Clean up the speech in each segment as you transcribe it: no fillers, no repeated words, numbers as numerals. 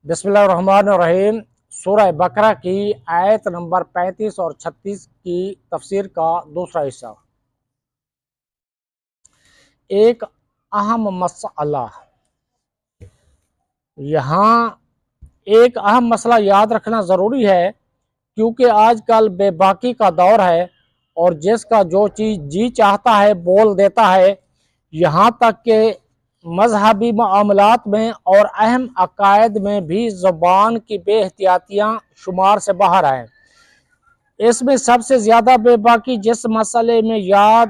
बिस्मिल्लाहिर्रहमानिर्रहीम। सूरह बकरा की आयत नंबर 35 और 36 की तफसीर का दूसरा हिस्सा। एक अहम मसला, यहाँ एक अहम मसला याद रखना ज़रूरी है, क्योंकि आजकल बेबाकी का दौर है और जिसका जो चीज़ जी चाहता है बोल देता है। यहाँ तक कि मजहबी मामलात में और अहम अकायद में भी ज़ुबान की बेहतियातियाँ शुमार से बाहर हैं। इसमें सबसे ज़्यादा बेबाकी जिस मसले में याद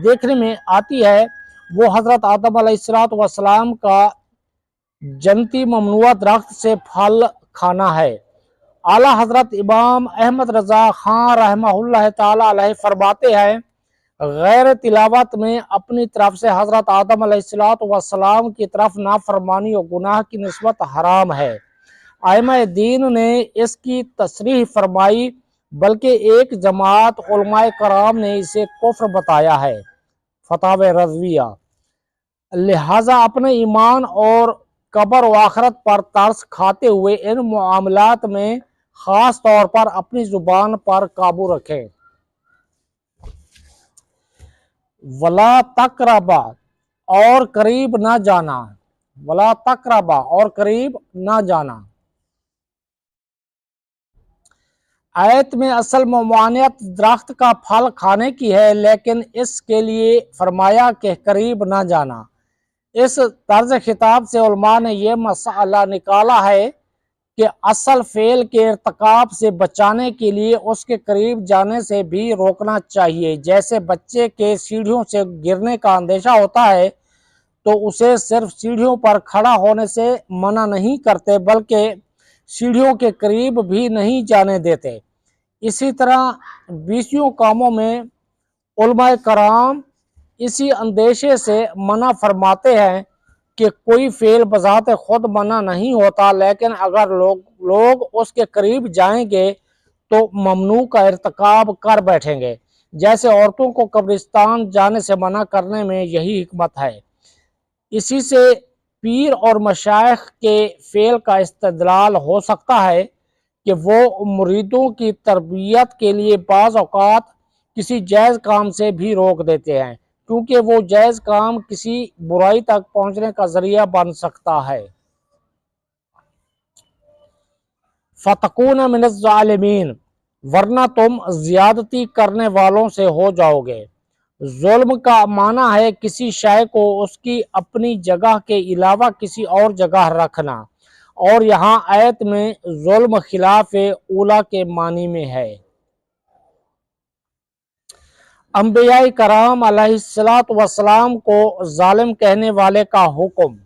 देखने में आती है वो हज़रत आदम अलैहिस्सलाम का जन्नती ममनुआ दरख्त से फल खाना है। आला हज़रत इमाम अहमद रज़ा खान रहमहुल्लाह ताला अलैह फरमाते हैं, गैर तिलावत में अपनी तरफ से हज़रत आदम अलैहिस्सलाम की तरफ नाफरमानी और गुनाह की निस्बत हराम है। आइमा दीन ने इसकी तसरीह फरमाई, बल्कि एक जमात उलमाए कराम ने इसे कुफ्र बताया है, फतावे रज़विया। लिहाजा अपने ईमान और कब्र व आखिरत पर तरस खाते हुए इन मामलात में ख़ास तौर पर अपनी ज़ुबान पर काबू रखें। वला तकरबा, और करीब ना जाना। वला तकरबा, और करीब ना जाना। आयत में असल ममानियत दरख्त का फल खाने की है, लेकिन इसके लिए फरमाया कि करीब ना जाना। इस तर्ज खिताब से उलमा ने यह मसला निकाला है कि असल फेल के इर्तिकाब से बचाने के लिए उसके करीब जाने से भी रोकना चाहिए। जैसे बच्चे के सीढ़ियों से गिरने का अंदेशा होता है तो उसे सिर्फ सीढ़ियों पर खड़ा होने से मना नहीं करते, बल्कि सीढ़ियों के करीब भी नहीं जाने देते। इसी तरह बीसियों कामों में उलमाए कराम इसी अंदेशे से मना फरमाते हैं कि कोई फेल बजाते खुद मना नहीं होता, लेकिन अगर लोग उसके करीब जाएंगे तो ममनू का इर्तिकाब कर बैठेंगे। जैसे औरतों को कब्रिस्तान जाने से मना करने में यही हिकमत है। इसी से पीर और मशाइख के फेल का इस्तेदलाल हो सकता है कि वो मुरीदों की तरबियत के लिए बाज़ औक़ात किसी जायज़ काम से भी रोक देते हैं, क्योंकि वो जायज़ काम किसी बुराई तक पहुँचने का ज़रिया बन सकता है। फ़तकून मिनज़ ज़ालिमीन, वरना तुम ज़्यादती करने वालों से हो जाओगे। जुल्म का माना है किसी शय को उसकी अपनी जगह के अलावा किसी और जगह रखना, और यहाँ आयत में जुल्म खिलाफ उला के मानी में है। अंबिया कराम अलैहिस्सलातु वस्सलाम को जालिम कहने वाले का हुक्म।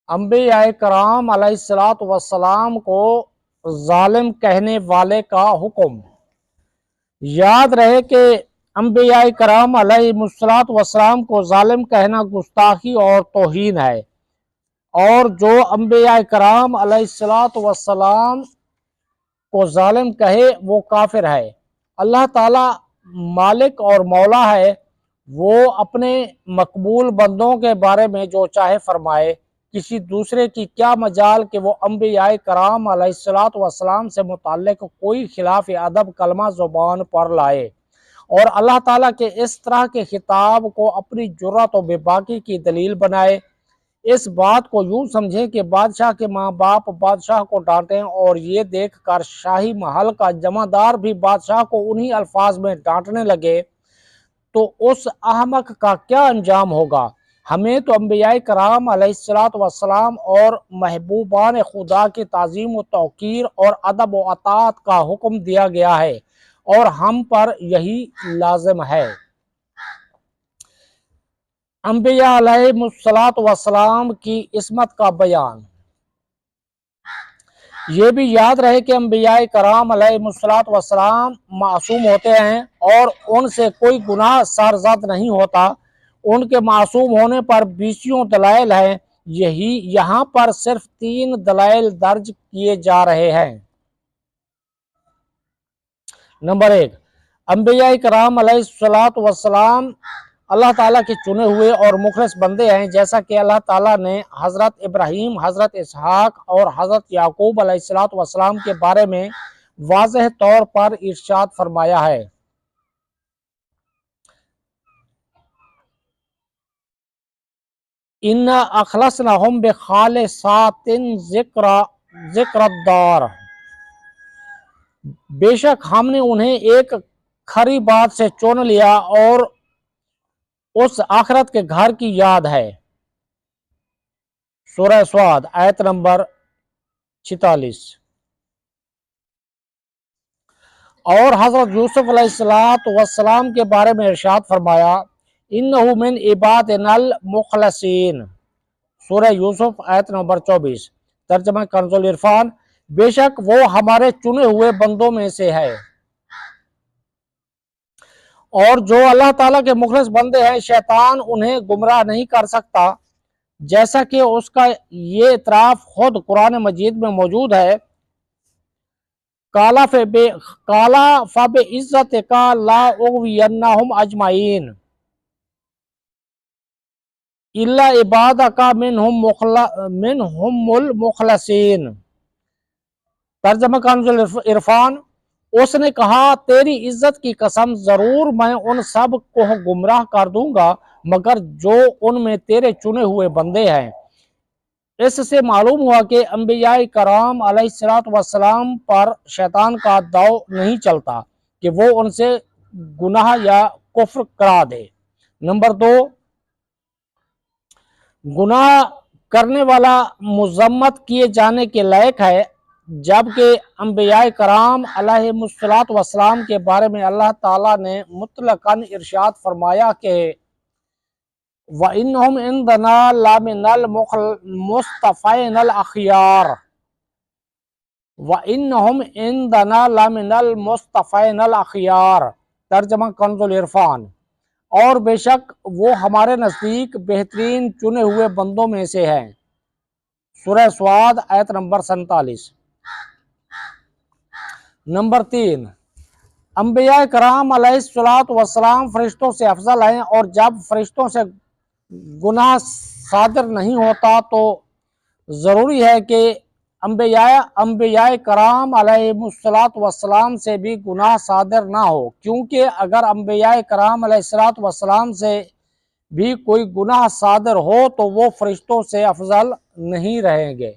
अंबिया कराम अलैहिस्सलातु वस्सलाम को जालिम कहने वाले का हुक्म। याद रहे कि अंबिया कराम अलैहिस्सलातु वस्सलाम को जालिम कहना गुस्ताखी और तौहीन है, और जो अंबिया कराम अलैहिस्सलातु वस्सलाम को जालिम कहे वो काफिर है। अल्लाह ताला मालिक और मौला है, वो अपने मकबूल बंदों के बारे में जो चाहे फरमाए। किसी दूसरे की क्या मजाल कि वो अंबिया कराम अलैहिस्सलातु वस्सलाम से मुताल्लिक कोई खिलाफ अदब कलमा ज़ुबान पर लाए और अल्लाह ताला के इस तरह के खिताब को अपनी जुर्रत और बेबाकी की दलील बनाए। इस बात को यूं समझें कि बादशाह के माँ बाप बादशाह को डांटें और ये देख कर शाही महल का जमादार भी बादशाह को उन्हीं अल्फाज में डांटने लगे तो उस अहमक का क्या अंजाम होगा। हमें तो अंबिया कराम अलैहिस्सलातु वस्सलाम और महबूबान खुदा की ताज़ीम व तौकीर और अदब व अताअत का हुक्म दिया गया है और हम पर यही लाजिम है। अंबिया अलैहिस्सलातु वस्सलाम की इस्मत का बयान। ये भी याद रहे कि अंबिया कराम अलैहिस्सलातु वस्सलाम मासूम होते हैं और उनसे कोई गुनाह सरजद नहीं होता। उनके मासूम होने पर 20 दलाइल हैं। यही यहाँ पर सिर्फ 3 दलाइल दर्ज किए जा रहे हैं। नंबर 1, अंबिया कराम अलैहिस्सलातु वस्सलाम اللہ تعالیٰ کے چنے ہوئے اور مخلص بندے ہیں، جیسا کہ اللہ تعالیٰ نے حضرت ابراہیم، حضرت اسحاق اور حضرت یعقوب علیہ السلام کے بارے میں واضح طور پر ارشاد فرمایا ہے۔ اِنَّا أَخْلَصْنَاهُمْ بِخَالِصَةٍ ذِکْرَ الدَّارِ، بے شک ہم نے انہیں ایک کھری بات سے چن لیا اور اس آخرت کے گھر کی یاد ہے۔ سورہ صاد آیت نمبر 46۔ اور حضرت یوسف علیہ السلام کے بارے میں ارشاد فرمایا، اِنَّهُ مِنْ عِبَادِنَا الْمُخْلَصِينَ، سورہ یوسف آیت نمبر 24۔ ترجمہ کنز العرفان، بے شک وہ ہمارے چنے ہوئے بندوں میں سے ہے۔ اور جو اللہ تعالیٰ کے مخلص بندے ہیں، شیطان انہیں گمراہ نہیں کر سکتا، جیسا کہ اس کا یہ اعتراف خود قرآن مجید میں موجود ہے۔ قَالَ فَبِعِزَّتِكَ لَأُغْوِيَنَّهُمْ أَجْمَعِينَ إِلَّا عِبَادَكَ مِنْهُمُ الْمُخْلَصِينَ۔ ترجمہ کنز العرفان، اس نے کہا، تیری عزت کی قسم، ضرور میں ان سب کو گمراہ کر دوں گا مگر جو ان میں تیرے چنے ہوئے بندے ہیں۔ اس سے معلوم ہوا کہ انبیاء کرام علیہ السلام پر شیطان کا داؤ نہیں چلتا کہ وہ ان سے گناہ یا کفر کرا دے۔ نمبر 2، گناہ کرنے والا مذمت کیے جانے کے لائق ہے، جبکہ انبیاء کرام علیہ السلام کے بارے میں اللہ تعالیٰ نے مطلقاً ارشاد فرمایا کہ وَإِنَّهُمْ عِنْدَنَا لَمِنَ الْمُصْطَفَيْنَ الْأَخْيَارِ وَإِنَّهُمْ عِنْدَنَا لَمِنَ الْمُصْطَفَيْنَ الْأَخْيَارِ۔ ترجمہ کنز العرفان، اور بے شک وہ ہمارے نزدیک بہترین چنے ہوئے بندوں میں سے ہیں۔ سورہ صاد آیت نمبر 47۔ نمبر 3، انبیاء کرام علیہ السلام فرشتوں سے افضل ہیں، اور جب فرشتوں سے گناہ صادر نہیں ہوتا تو ضروری ہے کہ انبیاء کرام علیہ السلام سے بھی گناہ صادر نہ ہو، کیونکہ اگر انبیاء کرام علیہ السلام سے بھی کوئی گناہ صادر ہو تو وہ فرشتوں سے افضل نہیں رہیں گے۔